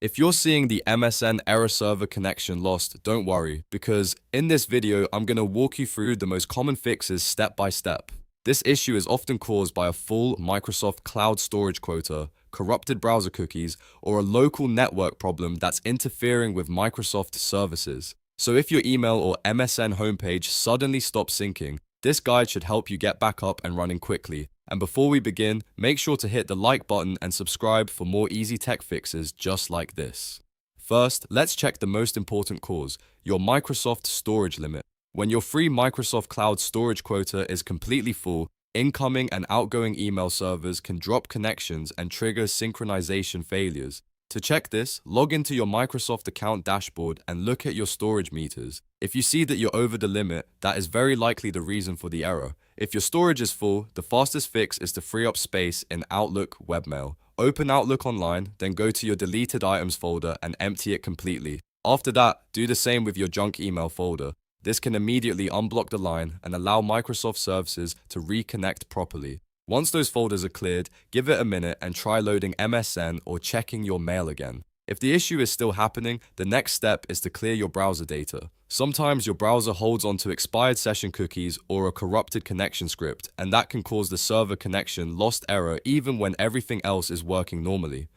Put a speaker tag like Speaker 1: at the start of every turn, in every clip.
Speaker 1: If you're seeing the MSN error server connection lost, don't worry, because in this video, I'm going to walk you through the most common fixes step by step. This issue is often caused by a full Microsoft cloud storage quota, corrupted browser cookies, or a local network problem that's interfering with Microsoft services. So if your email or MSN homepage suddenly stops syncing, this guide should help you get back up and running quickly. And before we begin, make sure to hit the like button and subscribe for more easy tech fixes just like this. First, let's check the most important cause, your Microsoft storage limit. When your free Microsoft Cloud storage quota is completely full, incoming and outgoing email servers can drop connections and trigger synchronization failures. To check this, log into your Microsoft account dashboard and look at your storage meters. If you see that you're over the limit, that is very likely the reason for the error. If your storage is full, the fastest fix is to free up space in Outlook webmail. Open Outlook online, then go to your deleted items folder and empty it completely. After that, do the same with your junk email folder. This can immediately unblock the line and allow Microsoft services to reconnect properly. Once those folders are cleared, give it a minute and try loading MSN or checking your mail again. If the issue is still happening, the next step is to clear your browser data. Sometimes your browser holds onto expired session cookies or a corrupted connection script, and that can cause the server connection lost error even when everything else is working normally.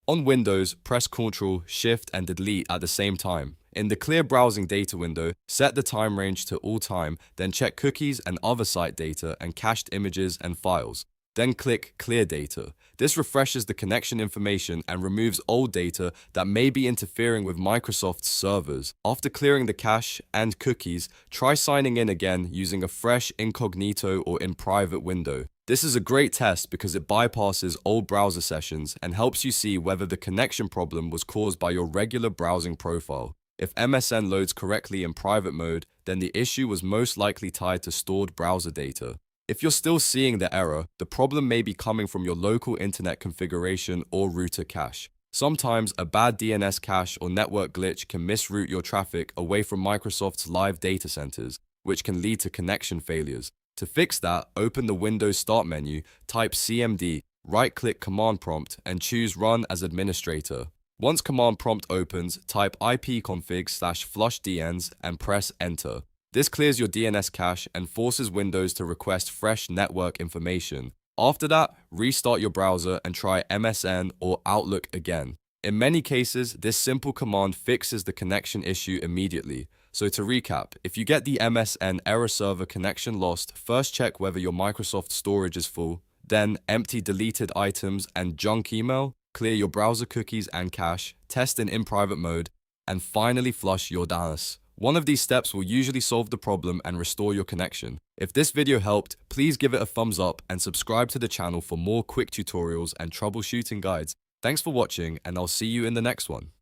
Speaker 1: On Windows, press Ctrl, Shift, and Delete at the same time. In the Clear Browsing Data window, set the time range to all time, then check cookies and other site data and cached images and files. Then click Clear Data. This refreshes the connection information and removes old data that may be interfering with Microsoft's servers. After clearing the cache and cookies, try signing in again using a fresh Incognito or InPrivate window. This is a great test because it bypasses old browser sessions and helps you see whether the connection problem was caused by your regular browsing profile. If MSN loads correctly in private mode, then the issue was most likely tied to stored browser data. If you're still seeing the error, the problem may be coming from your local internet configuration or router cache. Sometimes a bad DNS cache or network glitch can misroute your traffic away from Microsoft's live data centers, which can lead to connection failures. To fix that, open the Windows Start menu, type CMD, right-click Command Prompt, and choose Run as Administrator. Once Command Prompt opens, type ipconfig/flushdns and press Enter. This clears your DNS cache and forces Windows to request fresh network information. After that, restart your browser and try MSN or Outlook again. In many cases, this simple command fixes the connection issue immediately. So to recap, if you get the MSN error server connection lost, first check whether your Microsoft storage is full, then empty deleted items and junk email, clear your browser cookies and cache, test in private mode, and finally flush your DNS. One of these steps will usually solve the problem and restore your connection. If this video helped, please give it a thumbs up and subscribe to the channel for more quick tutorials and troubleshooting guides. Thanks for watching, and I'll see you in the next one.